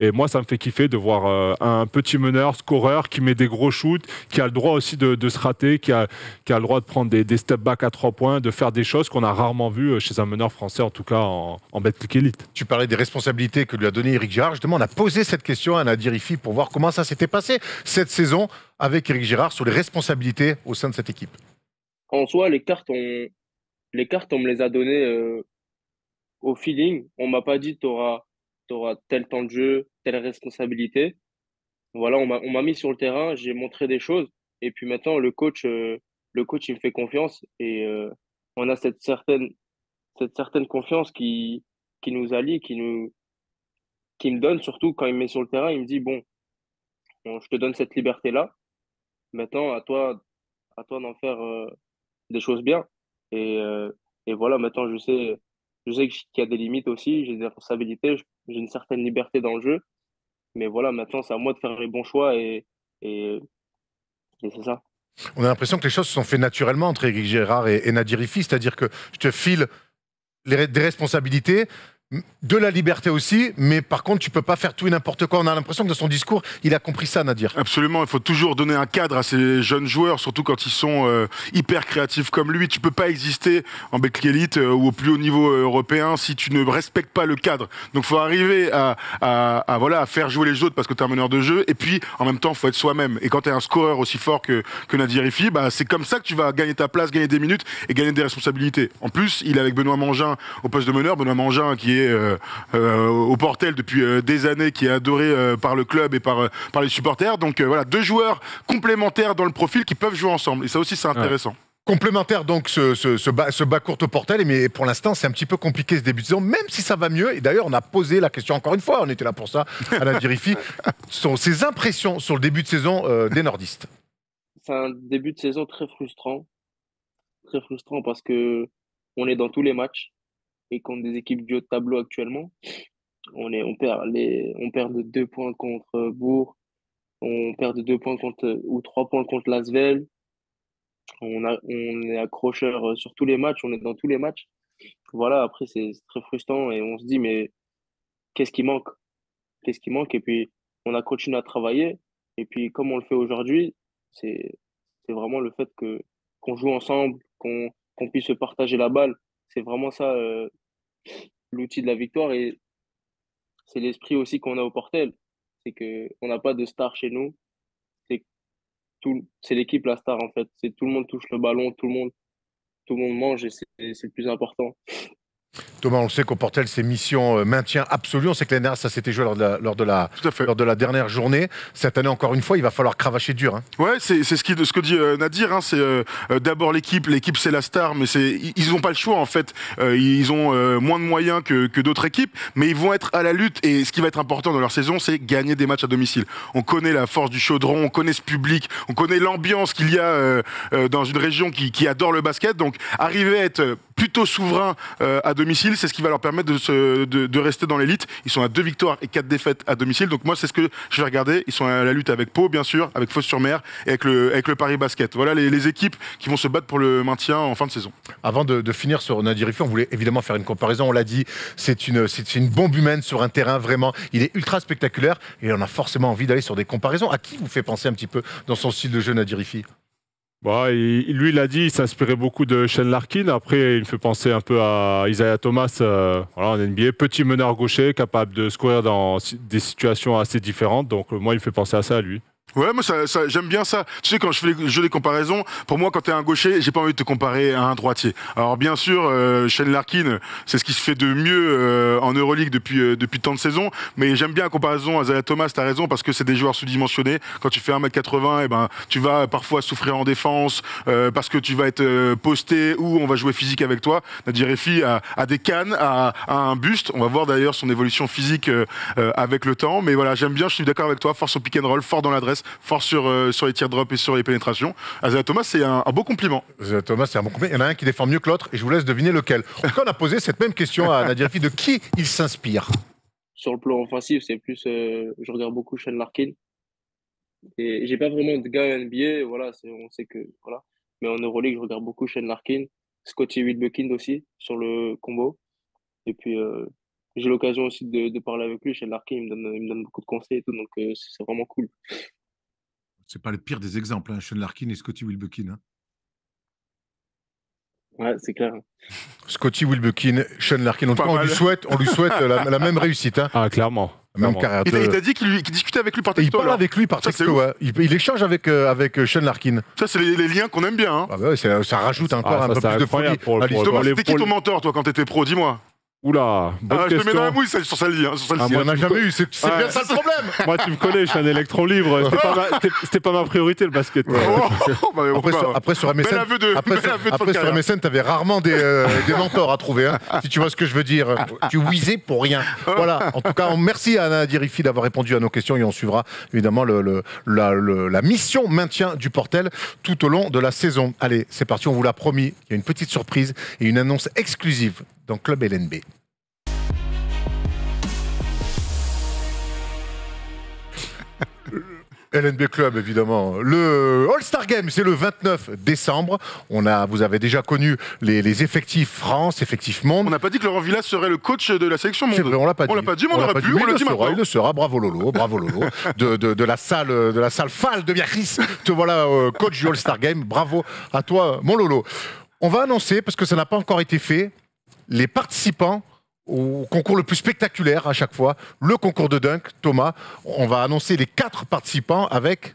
Et moi, ça me fait kiffer de voir un petit meneur, scoreur, qui met des gros shoots, qui a le droit aussi de se rater, qui a le droit de prendre des step back à 3 points, de faire des choses qu'on a rarement vues chez un meneur français, en tout cas en Betclic Elite. Tu parlais des responsabilités que lui a donné Éric Girard. Justement, on a posé cette question à Nadir Ifi pour voir comment ça s'était passé cette saison avec Éric Girard sur les responsabilités au sein de cette équipe. En soi, les cartes, on me les a données au feeling. On m'a pas dit, t'auras tel temps de jeu, telle responsabilité. Voilà, on m'a mis sur le terrain, j'ai montré des choses. Et puis maintenant, le coach, il me fait confiance. Et on a cette certaine confiance qui nous allie, qui me donne, surtout quand il me met sur le terrain, il me dit, bon, je te donne cette liberté-là. Maintenant, à toi d'en faire des choses bien. Et voilà, maintenant, je sais qu'il y a des limites aussi, j'ai des responsabilités, j'ai une certaine liberté dans le jeu. Mais voilà, maintenant, c'est à moi de faire les bons choix et c'est ça. On a l'impression que les choses se sont faites naturellement entre Éric Girard et Nadir Ifi, c'est-à-dire que je te file des responsabilités, de la liberté aussi, mais par contre, tu peux pas faire tout et n'importe quoi. On a l'impression que dans son discours, il a compris ça, Nadir. Absolument, il faut toujours donner un cadre à ces jeunes joueurs, surtout quand ils sont hyper créatifs comme lui. Tu peux pas exister en Betclic Elite ou au plus haut niveau européen si tu ne respectes pas le cadre. Donc, il faut arriver à faire jouer les autres parce que tu es un meneur de jeu, et puis en même temps, il faut être soi-même. Et quand tu es un scoreur aussi fort que Nadir Ifi, c'est comme ça que tu vas gagner ta place, gagner des minutes et gagner des responsabilités. En plus, il est avec Benoît Mangin au poste de meneur. Benoît Mangin qui est au Portel depuis des années, qui est adoré par le club et par les supporters. Donc voilà, 2 joueurs complémentaires dans le profil qui peuvent jouer ensemble. Et ça aussi, c'est intéressant. Complémentaire donc ce bas court au Portel, mais pour l'instant c'est un petit peu compliqué ce début de saison, même si ça va mieux. Et d'ailleurs on a posé la question encore une fois, on était là pour ça à Nadir Ifi, sur ses impressions sur le début de saison des nordistes. C'est un début de saison très frustrant parce que on est dans tous les matchs et contre des équipes du haut de tableau actuellement. On perd de 2 points contre Bourg, on perd de 2 points ou 3 points contre l'Asvel. On est accrocheur sur tous les matchs, on est dans tous les matchs. Voilà, après c'est très frustrant et on se dit mais qu'est-ce qui manque? Qu'est-ce qui manque? Et puis on a continué à travailler et puis comme on le fait aujourd'hui, c'est vraiment le fait qu'on joue ensemble, qu'on puisse se partager la balle. C'est vraiment ça l'outil de la victoire et c'est l'esprit aussi qu'on a au Portel. C'est qu'on n'a pas de star chez nous. C'est l'équipe la star en fait. C'est tout le monde touche le ballon, tout le monde mange et c'est le plus important. Thomas, on le sait qu'au Portel, c'est mission maintien absolu. On sait que l'année dernière, ça s'était joué lors de la dernière journée. Cette année, encore une fois, il va falloir cravacher dur. Hein. Ouais, c'est ce que dit Nadir. Hein, c'est d'abord l'équipe. L'équipe, c'est la star, mais ils n'ont pas le choix en fait. Ils ont moins de moyens que d'autres équipes, mais ils vont être à la lutte. Et ce qui va être important dans leur saison, c'est gagner des matchs à domicile. On connaît la force du Chaudron, on connaît ce public, on connaît l'ambiance qu'il y a dans une région qui adore le basket. Donc, arriver à être plutôt souverain à domicile, domicile, c'est ce qui va leur permettre de rester dans l'élite. Ils sont à 2 victoires et 4 défaites à domicile. Donc moi, c'est ce que je vais regarder. Ils sont à la lutte avec Pau, bien sûr, avec Fos-sur-Mer et avec le Paris Basket. Voilà les équipes qui vont se battre pour le maintien en fin de saison. Avant de finir sur Nadir Riffi, on voulait évidemment faire une comparaison. On l'a dit, c'est une bombe humaine sur un terrain, vraiment. Il est ultra spectaculaire et on a forcément envie d'aller sur des comparaisons. À qui vous fait penser un petit peu dans son style de jeu, Nadir Riffi? Bah, lui, il a dit, il s'inspirait beaucoup de Shane Larkin. Après, il me fait penser un peu à Isaiah Thomas en NBA. Petit meneur gaucher, capable de scorer dans des situations assez différentes. Donc, moi, il me fait penser à ça, lui. Ouais, moi j'aime bien ça. Tu sais, quand je fais le jeu des comparaisons, pour moi, quand t'es un gaucher, j'ai pas envie de te comparer à un droitier. Alors bien sûr, Shane Larkin, c'est ce qui se fait de mieux en Euroleague depuis tant de saisons, mais j'aime bien la comparaison à Isaiah Thomas, t'as raison, parce que c'est des joueurs sous-dimensionnés. Quand tu fais 1m80, eh ben, tu vas parfois souffrir en défense, parce que tu vas être posté ou on va jouer physique avec toi. Nadir Riffi a des cannes, a un buste. On va voir d'ailleurs son évolution physique avec le temps, mais voilà, j'aime bien, je suis d'accord avec toi, force au pick and roll, fort dans l'adresse, fort sur les tirs drop et sur les pénétrations. Isaiah Thomas, c'est un beau compliment. Isaiah Thomas, c'est un bon compliment. Il y en a un qui défend mieux que l'autre et je vous laisse deviner lequel. En tout cas, on a posé cette même question à Nadir Riffi. De qui il s'inspire? Sur le plan offensif, c'est plus, je regarde beaucoup Shane Larkin. Et j'ai pas vraiment de gars NBA, voilà, on sait que, voilà. Mais en Euroleague, je regarde beaucoup Shane Larkin, Scottie Wilbekin aussi, sur le combo. Et puis, j'ai l'occasion aussi de parler avec lui. Shane Larkin, il me donne beaucoup de conseils et tout, donc c'est vraiment cool. C'est pas le pire des exemples, hein, Shane Larkin et Scottie Wilbekin. Hein. Ouais, c'est clair. Scottie Wilbekin, Shane Larkin. En tout cas, on lui souhaite la même réussite. Hein. Ah, clairement. Même carrière. Il t'a dit qu'il discutait avec lui par texto. Il parle avec lui par texto. Ouais. Il échange avec Shane Larkin. Ça, c'est les liens qu'on aime bien. Hein. Ah bah ouais, ça rajoute encore un peu plus de folie. Thomas, c'était qui ton mentor, toi, quand t'étais pro? Dis-moi. Oula, bonne question. Je te mets dans la mouille sur celle-ci. On n'a jamais eu, c'est bien ça le problème. Moi, tu me connais, je suis un électron libre. C'était pas ma priorité, le basket. Après, sur MSN, t'avais rarement des mentors à trouver. Hein, si tu vois ce que je veux dire. Tu whizzais pour rien. Voilà. En tout cas, merci à Nadir Riffi d'avoir répondu à nos questions et on suivra évidemment la mission maintien du Portel tout au long de la saison. Allez, c'est parti, on vous l'a promis. Il y a une petite surprise et une annonce exclusive dans Club LNB. LNB Club, évidemment. Le All-Star Game, c'est le 29 décembre. Vous avez déjà connu les effectifs France, effectifs monde. On n'a pas dit que Laurent Villas serait le coach de la sélection monde. C'est vrai, on l'a pas dit. On l'a pas dit, mais on l'aurait pu. On le dit maintenant. Il le sera. Bravo Lolo. de la salle FAL de Biarritz. Te voilà coach du All-Star Game. Bravo à toi, mon Lolo. On va annoncer, parce que ça n'a pas encore été fait, les participants au concours le plus spectaculaire à chaque fois, le concours de dunk. Thomas, on va annoncer les 4 participants avec,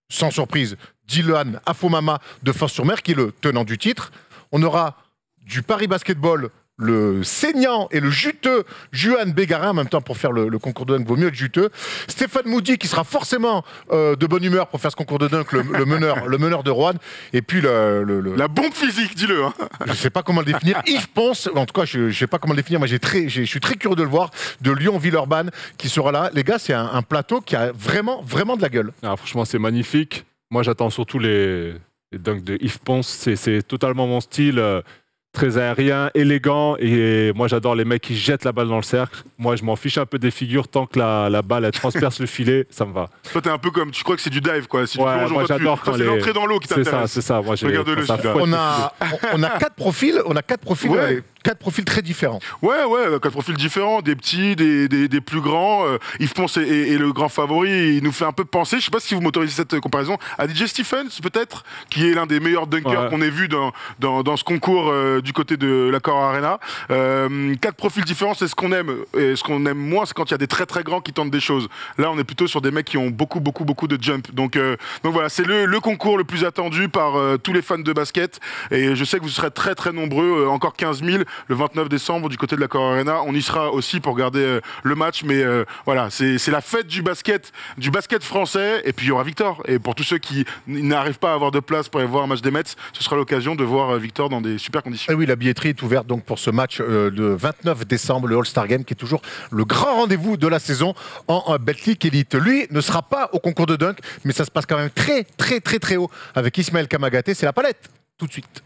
sans surprise, Dylan Afomama de Fos-sur-Mer, qui est le tenant du titre. On aura du Paris Basketball, le saignant et le juteux Juan Bégarin, en même temps pour faire le concours de dunk, vaut mieux être juteux. Stéphane Moody qui sera forcément de bonne humeur pour faire ce concours de dunk, le meneur de Rouen. Et puis la bombe physique, dis-le. Hein. Je ne sais pas comment le définir. Yves Ponce, en tout cas je ne sais pas comment le définir, mais je suis très curieux de le voir, de Lyon-Villeurbanne qui sera là. Les gars, c'est un plateau qui a vraiment de la gueule. Ah, franchement, c'est magnifique. Moi, j'attends surtout les dunks de Yves Ponce. C'est totalement mon style. Très aérien, élégant, et moi j'adore les mecs qui jettent la balle dans le cercle. Moi je m'en fiche un peu des figures, tant que la balle elle transperce le filet, ça me va. Toi t'es un peu comme, tu crois que c'est du dive quoi. Si ouais, tu moi j'adore quand c'est l'entrée dans l'eau qui t'intéresse. C'est ça, moi j'ai... Regarde-le celui-là. On a 4 profils, ouais. 4 profils très différents. Ouais, 4 profils différents, des petits, des plus grands. Yves Ponce est le grand favori, il nous fait un peu penser, je sais pas si vous m'autorisez cette comparaison, à DJ Stephens peut-être, qui est l'un des meilleurs dunkers qu'on ait vu dans ce concours du côté de l'Accor Arena. 4 profils différents, c'est ce qu'on aime. Et ce qu'on aime moins, c'est quand il y a des très très grands qui tentent des choses. Là, on est plutôt sur des mecs qui ont beaucoup de jump. Donc voilà, c'est le concours le plus attendu par tous les fans de basket. Et je sais que vous serez très très nombreux, encore 15 000 le 29 décembre du côté de l'Accor Arena. On y sera aussi pour regarder le match. Mais voilà, c'est la fête du basket français. Et puis il y aura Victor. Et pour tous ceux qui n'arrivent pas à avoir de place pour aller voir un match des Mets, ce sera l'occasion de voir Victor dans des super conditions. Et oui, la billetterie est ouverte donc pour ce match le 29 décembre, le All-Star Game, qui est toujours le grand rendez-vous de la saison en Betclic Elite. Lui ne sera pas au concours de dunk, mais ça se passe quand même très haut avec Ismaël Kamagaté. C'est la palette, tout de suite.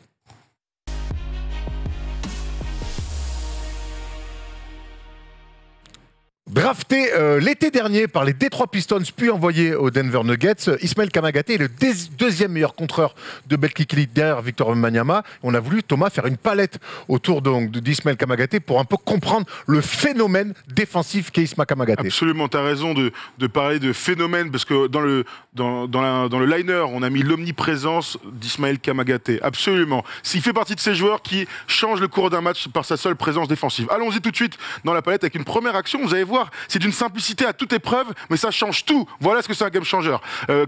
Drafté l'été dernier par les Detroit Pistons, puis envoyé aux Denver Nuggets, Ismaël Kamagaté est le deuxième meilleur contreur de Belkik Elite derrière Victor Wembanyama. On a voulu, Thomas, faire une palette autour d'Ismaël Kamagaté pour un peu comprendre le phénomène défensif qu'est Ismaël Kamagaté. Absolument, tu as raison de parler de phénomène, parce que dans le liner, on a mis l'omniprésence d'Ismaël Kamagaté. Absolument. S'il fait partie de ces joueurs qui changent le cours d'un match par sa seule présence défensive. Allons-y tout de suite dans la palette avec une première action. Vous allez voir, c'est d'une simplicité à toute épreuve, mais ça change tout. Voilà ce que c'est un game changer.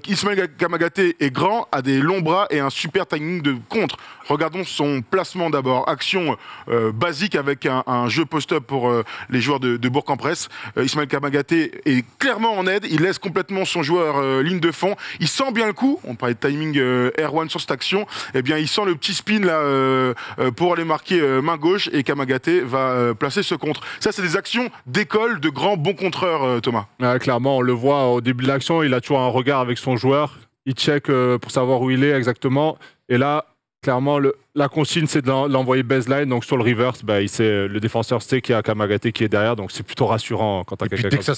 Ismaël Kamagaté est grand, a des longs bras et un super timing de contre. Regardons son placement d'abord. Action basique avec un jeu post-up pour les joueurs de Bourg-en-Bresse. Ismaël Kamagaté est clairement en aide. Il laisse complètement son joueur ligne de fond. Il sent bien le coup. On parlait de timing R1 sur cette action. Eh bien, il sent le petit spin là pour aller marquer main gauche, et Kamagaté va placer ce contre. Ça, c'est des actions d'école de grands bons contreurs, Thomas. Clairement, on le voit au début de l'action, il a toujours un regard avec son joueur. Il check pour savoir où il est exactement. Et là, clairement, la consigne, c'est de l'envoyer baseline. Donc sur le reverse, le défenseur sait qu'il y a Kamagaté qui est derrière. Donc c'est plutôt rassurant quand tu as quelqu'un. Dès que ça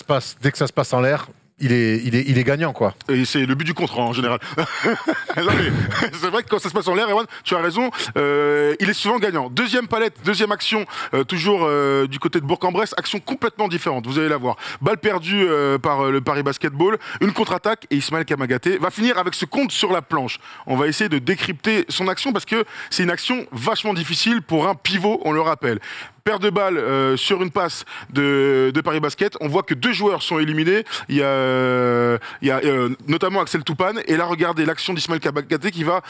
se passe en l'air, il est gagnant, quoi. Et c'est le but du contre en général. Non, mais c'est vrai que quand ça se passe en l'air, Erwan, tu as raison, il est souvent gagnant. Deuxième palette, deuxième action, toujours du côté de Bourg-en-Bresse, action complètement différente, vous allez la voir. Balle perdue par le Paris Basketball, une contre-attaque, et Ismaël Kamagaté va finir avec ce compte sur la planche. On va essayer de décrypter son action, parce que c'est une action vachement difficile pour un pivot, on le rappelle. Perte de balle sur une passe de Paris Basket. On voit que 2 joueurs sont éliminés. Il y a notamment Axel Toupane. Et là, regardez l'action d'Ismaël Kamagaté qui va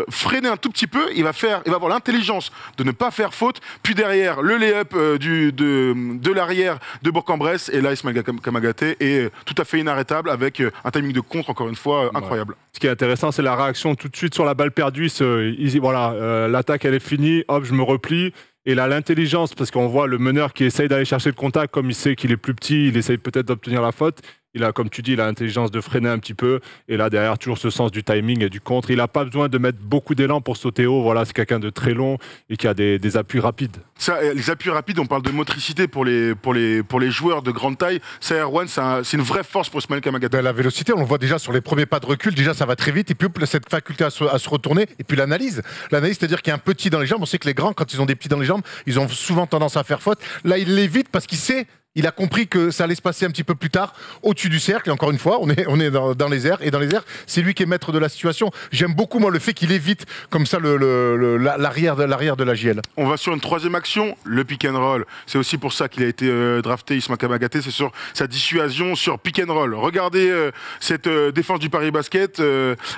freiner un tout petit peu. Il va avoir l'intelligence de ne pas faire faute. Puis derrière, le lay-up de l'arrière de Bourg-en-Bresse. Et là, Ismaël Kamagaté est tout à fait inarrêtable avec un timing de contre, encore une fois, incroyable. Ouais. Ce qui est intéressant, c'est la réaction tout de suite sur la balle perdue. L'attaque, elle est finie. Hop, je me replie. Et là, l'intelligence, parce qu'on voit le meneur qui essaye d'aller chercher le contact, comme il sait qu'il est plus petit, il essaye peut-être d'obtenir la faute. Il a, comme tu dis, il a l'intelligence de freiner un petit peu. Et là, derrière, toujours ce sens du timing et du contre. Il n'a pas besoin de mettre beaucoup d'élan pour sauter haut. Voilà, c'est quelqu'un de très long et qui a des appuis rapides. Ça, les appuis rapides, on parle de motricité pour les joueurs de grande taille. Ça, Erwan, c'est une vraie force pour Ismaël Kamagaté. La vélocité, on le voit déjà sur les premiers pas de recul. Déjà, ça va très vite. Et puis, cette faculté à se retourner. Et puis, l'analyse. L'analyse, c'est-à-dire qu'il y a un petit dans les jambes. On sait que les grands, quand ils ont des petits dans les jambes, ils ont souvent tendance à faire faute. Là, il l'évite parce qu'il sait. Il a compris que ça allait se passer un petit peu plus tard, au-dessus du cercle. Et encore une fois, on est dans les airs. Et dans les airs, c'est lui qui est maître de la situation. J'aime beaucoup, moi, le fait qu'il évite comme ça l'arrière de la JL. On va sur une troisième action, le pick and roll. C'est aussi pour ça qu'il a été drafté, Ismaël Kamagaté. C'est sur sa dissuasion sur pick and roll. Regardez cette défense du Paris Basket.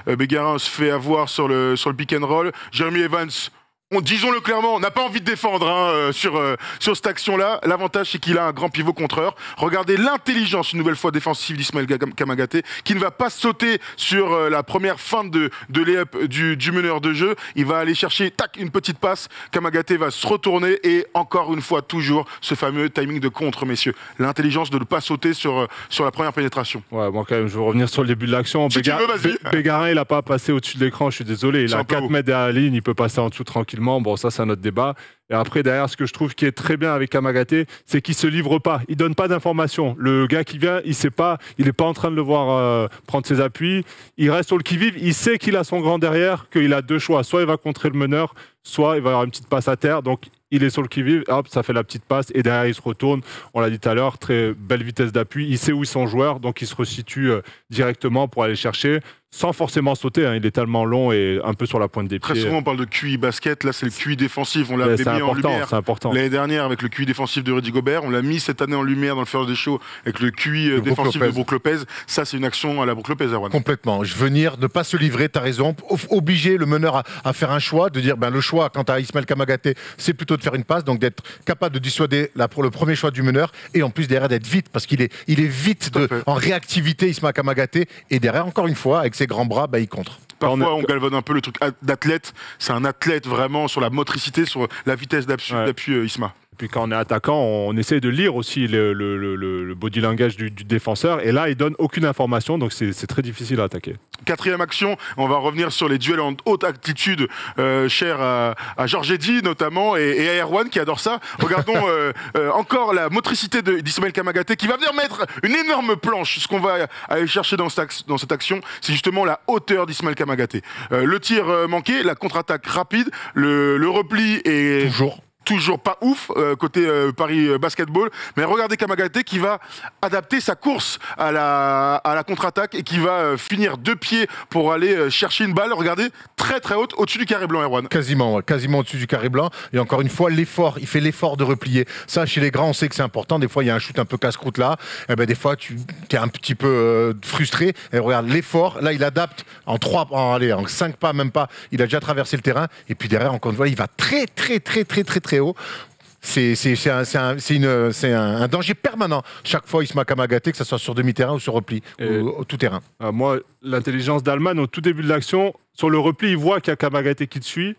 Bégarin se fait avoir sur le pick and roll. Jeremy Evans... disons-le clairement, on n'a pas envie de défendre sur cette action-là. L'avantage, c'est qu'il a un grand pivot contreur. Regardez l'intelligence, une nouvelle fois défensive d'Ismaël Kamagaté, qui ne va pas sauter sur la première feinte de lay-up du meneur de jeu. Il va aller chercher, une petite passe. Kamagaté va se retourner et encore une fois, toujours ce fameux timing de contre, messieurs. L'intelligence de ne pas sauter sur la première pénétration. Ouais, bon, quand même, je veux revenir sur le début de l'action. Bégarin, il n'a pas passé au-dessus de l'écran, je suis désolé. Il a 4 mètres derrière la ligne, il peut passer en dessous tranquillement. Bon, ça, c'est un autre débat. Et après, derrière, ce que je trouve qui est très bien avec Kamagaté, c'est qu'il se livre pas. Il donne pas d'informations. Le gars qui vient, il sait pas, il est pas en train de le voir prendre ses appuis. Il reste sur le qui-vive. Il sait qu'il a son grand derrière, qu'il a 2 choix. Soit il va contrer le meneur, soit il va avoir une petite passe à terre. Donc, il est sur le qui-vive, hop, ça fait la petite passe, et derrière, il se retourne. On l'a dit tout à l'heure, très belle vitesse d'appui. Il sait où est son joueur, donc il se resitue directement pour aller chercher, sans forcément sauter. Il est tellement long et un peu sur la pointe des pieds. Très souvent, on parle de QI basket. Là, c'est le QI défensif. On l'a mis en lumière. C'est important. L'année dernière, avec le QI défensif de Rudy Gobert. On l'a mis cette année en lumière dans le First Day Show avec le QI défensif de Brook Lopez. Ça, c'est une action à la Brook Lopez, Erwan. Complètement. Venir, ne pas se livrer, tu as raison. Obliger le meneur à faire un choix, de dire le choix, quand tu as Ismaël Kamagaté, c'est plutôt de faire une passe, donc d'être capable de dissuader pour le premier choix du meneur, et en plus derrière d'être vite, parce qu'il est vite en réactivité, Ismaël Kamagaté, et derrière, encore une fois, avec ses grands bras, il contre. Parfois, on galvaude un peu le truc d'athlète. C'est un athlète vraiment sur la motricité, sur la vitesse d'appui, Isma. puis quand on est attaquant, on essaie de lire aussi le body language du défenseur. Et là, il donne aucune information, donc c'est très difficile à attaquer. Quatrième action, on va revenir sur les duels en haute altitude, chers à Georges Eddy notamment et à Erwan qui adore ça. Regardons encore la motricité d'Ismaël Kamagaté qui va venir mettre une énorme planche. Ce qu'on va aller chercher dans cette action, c'est justement la hauteur d'Ismaël Kamagaté. Le tir manqué, la contre-attaque rapide, le repli est... Toujours pas ouf côté Paris Basketball, mais regardez Kamagaté qui va adapter sa course à la contre-attaque et qui va finir 2 pieds pour aller chercher une balle. Regardez, très très haute au-dessus du carré blanc, Erwan. Quasiment au-dessus du carré blanc. Et encore une fois, l'effort, il fait l'effort de replier. Ça, chez les grands, on sait que c'est important. Des fois, il y a un shoot un peu casse-croûte là. Et ben, des fois, tu es un petit peu frustré. Et regarde l'effort. Là, il adapte en 5 pas, même pas. Il a déjà traversé le terrain. Et puis derrière, encore une fois, il va très haut. C'est un danger permanent. Chaque fois, Ismaël Kamagaté, que ce soit sur demi-terrain ou sur repli, ou tout terrain. Moi, l'intelligence d'Allman, au tout début de l'action, sur le repli, il voit qu'il y a Kamagaté qui te suit.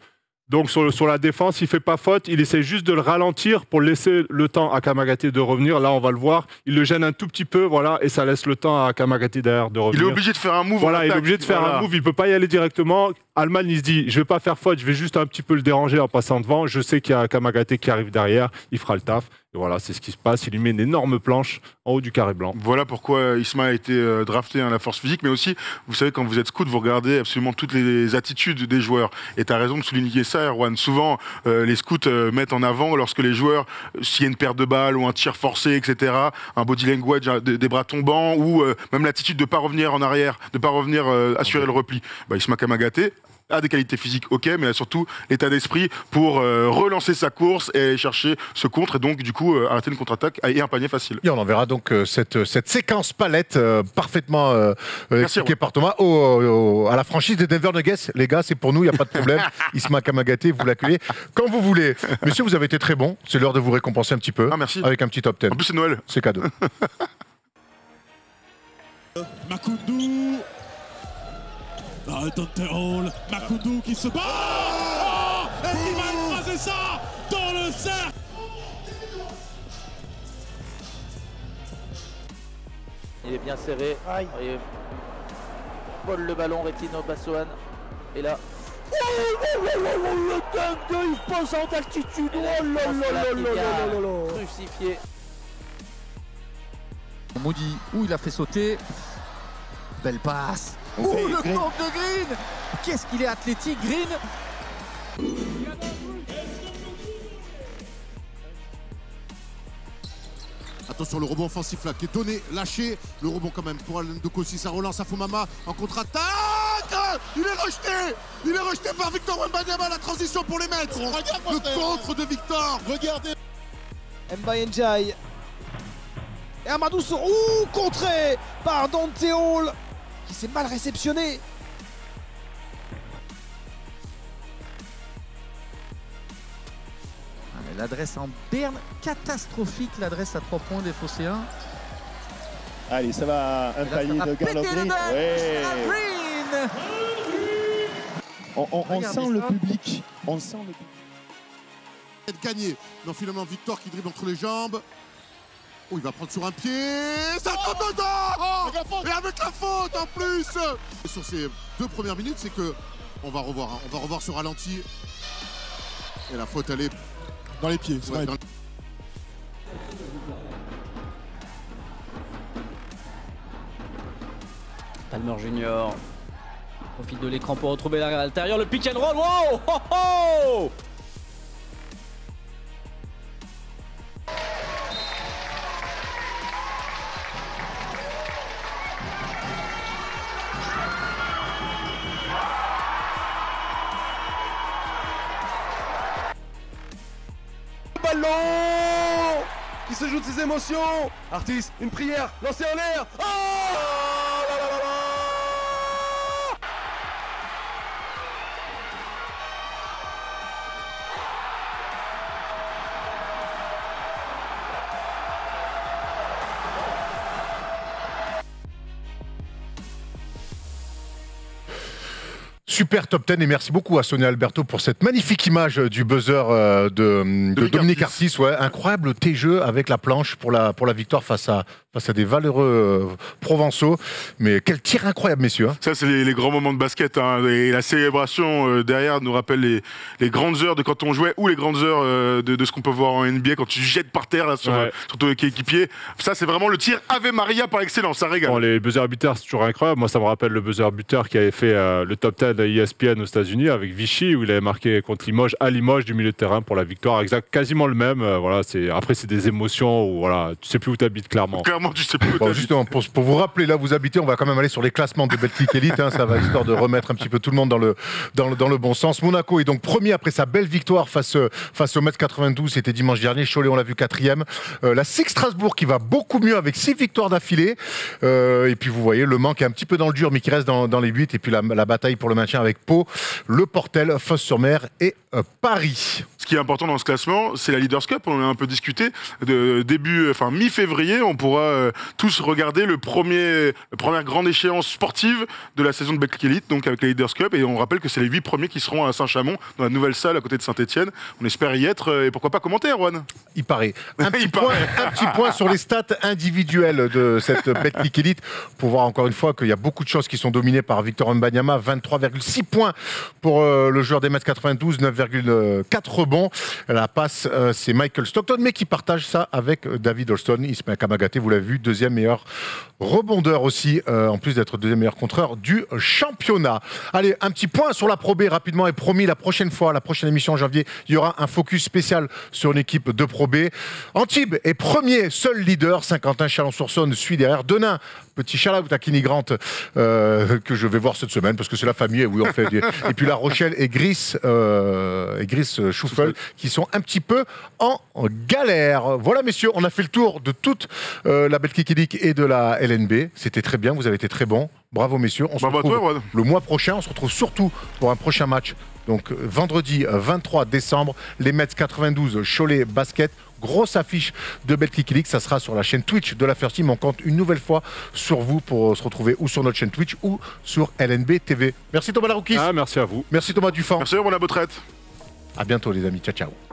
Donc sur la défense, il ne fait pas faute, il essaie juste de le ralentir pour laisser le temps à Kamagaté de revenir. Là, on va le voir, il le gêne un tout petit peu, voilà, et ça laisse le temps à Kamagaté derrière de revenir. Il est obligé de faire un move. Voilà, il est obligé de faire un move, il ne peut pas y aller directement. Allman, il se dit, je ne vais pas faire faute, je vais juste un petit peu le déranger en passant devant. Je sais qu'il y a Kamagaté qui arrive derrière, il fera le taf. Et voilà, c'est ce qui se passe. Il lui met une énorme planche en haut du carré blanc. Voilà pourquoi Isma a été drafté à la force physique, mais aussi, vous savez, quand vous êtes scout, vous regardez absolument toutes les attitudes des joueurs. Et tu as raison de souligner ça, Erwan. Souvent, les scouts mettent en avant, lorsque les joueurs, s'il y a une perte de balle ou un tir forcé, etc., un body language, des bras tombants, ou même l'attitude de ne pas revenir en arrière, de ne pas revenir assurer le repli. Isma Kamagaté a des qualités physiques, ok, mais a surtout l'état d'esprit pour relancer sa course et aller chercher ce contre, et donc du coup arrêter une contre-attaque et un panier facile. Et on en verra donc cette séquence palette parfaitement expliquée par Thomas à la franchise des Denver Nuggets. Les gars, c'est pour nous, il n'y a pas de problème. Ismaël Kamagaté, vous l'accueillez quand vous voulez. Messieurs, vous avez été très bons. C'est l'heure de vous récompenser un petit peu. Ah, merci. Avec un petit top 10. En plus, c'est Noël. C'est cadeau. Makoudou. Dante Hall, Makoudou qui se bat. Oh, et qui va écraser ça dans le cercle. Il est bien serré. Et vole le ballon, Retino Bassoane. Et là. Le dunk de Yves Pons en altitude. Crucifié. Moody, où il a fait sauter. Belle passe. Ouh, le compte de Green. Qu'est-ce qu'il est athlétique, Green. Attention, le rebond offensif là qui est donné, lâché. Le rebond quand même pour Alain Dokosi, ça relance à Foumama en contre-attaque. Il est rejeté par Victor Wembanyama, la transition pour les mettre. Le contre de Victor. Regardez. Mbaye Ndiaye. Et Amadou Soro, contré par Dante Hall, qui s'est mal réceptionné. L'adresse en berne, catastrophique, l'adresse à 3 points des Phocéens. Allez, ça va, un panier de Garland Green. Ouais. On sent le public. On sent le public. Gagné. Non, finalement, Victor qui dribble entre les jambes. Oh, il va prendre sur un pied. Ça tombe dedans. Et avec la faute en plus. Et sur ces 2 premières minutes, c'est que on va revoir. Hein. On va revoir ce ralenti. Et la faute, elle est dans les pieds. Ouais, dans... Palmer Junior profite de l'écran pour retrouver l'arrière à l'intérieur. Le pick and roll. Wow, oh, oh. Ballon qui se joue de ses émotions. Artis, une prière lancée en l'air. Oh là là là là. Super top 10 et merci beaucoup à Sonia Alberto pour cette magnifique image du buzzer de Dominique Artis. Ouais, incroyable T-jeu avec la planche pour la victoire face à des valeureux provençaux. Mais quel tir incroyable, messieurs. Hein. Ça, c'est les grands moments de basket. Hein. Et la célébration derrière nous rappelle les grandes heures de quand on jouait ou les grandes heures de ce qu'on peut voir en NBA quand tu jettes par terre là, sur ton équipier. Ça, c'est vraiment le tir Ave Maria par excellence. Ça régale. Bon, les buzzer beaters, c'est toujours incroyable. Moi, ça me rappelle le buzzer beater qui avait fait le top 10 de ESPN aux États-Unis avec Vichy, où il avait marqué contre Limoges, à Limoges du milieu de terrain pour la victoire. Quasiment le même. Après, c'est des émotions où tu sais plus où tu habites clairement. Tu sais plus où t'habites. Justement, pour vous rappeler là où vous habitez, on va quand même aller sur les classements de Betclic Elite. Hein, ça va histoire de remettre un petit peu tout le monde dans le bon sens. Monaco est donc premier après sa belle victoire face au Metz 92. C'était dimanche dernier. Cholet, on l'a vu, 4e. La SIG Strasbourg qui va beaucoup mieux avec 6 victoires d'affilée. Et puis vous voyez, Le Mans qui est un petit peu dans le dur, mais qui reste dans les 8. Et puis la bataille pour le maintien avec Pau, Le Portel, Fos-sur-Mer et Paris. Ce qui est important dans ce classement, c'est la Leaders Cup. On en a un peu discuté. Mi-février, on pourra tous regarder la première grande échéance sportive de la saison de Betclic Elite, donc avec la Leaders Cup. Et on rappelle que c'est les 8 premiers qui seront à Saint-Chamond, dans la nouvelle salle à côté de Saint-Etienne. On espère y être. Et pourquoi pas commenter, Erwan? Il paraît. Un petit point sur les stats individuelles de cette Betclic Elite pour voir encore une fois qu'il y a beaucoup de choses qui sont dominées par Victor Mbanyama. 23,6 points pour le joueur des Metz 92, 9,4 rebonds. La passe, c'est Michael Stockton, mais qui partage ça avec David Holston. Ismaël Kamagaté, vous l'avez vu, deuxième meilleur rebondeur aussi, en plus d'être deuxième meilleur contreur du championnat. Allez, un petit point sur la Pro B rapidement, et promis, la prochaine émission en janvier, il y aura un focus spécial sur une équipe de Pro B. Antibes est premier, seul leader. Saint-Quentin, Chalon-sur-Saône suit derrière. Denain, petit shout-out à Kenny Grant, que je vais voir cette semaine parce que c'est la famille. Et, oui, on fait et puis La Rochelle et Gris Schuffel qui sont un petit peu en galère. Voilà, messieurs, on a fait le tour de toute la Betclic Elite et de la LNB. C'était très bien, vous avez été très bons. Bravo, messieurs. On se retrouve le mois prochain. On se retrouve surtout pour un prochain match. Donc, vendredi 23 décembre, les Metz 92, Cholet Basket. Grosse affiche de Betclic Elite, ça sera sur la chaîne Twitch de la First Team. On compte une nouvelle fois sur vous pour se retrouver ou sur notre chaîne Twitch ou sur LNB TV. Merci Thomas Laroukis. Merci à vous. Merci Thomas Dufan. Merci, on a votre traite. À bientôt les amis, ciao ciao.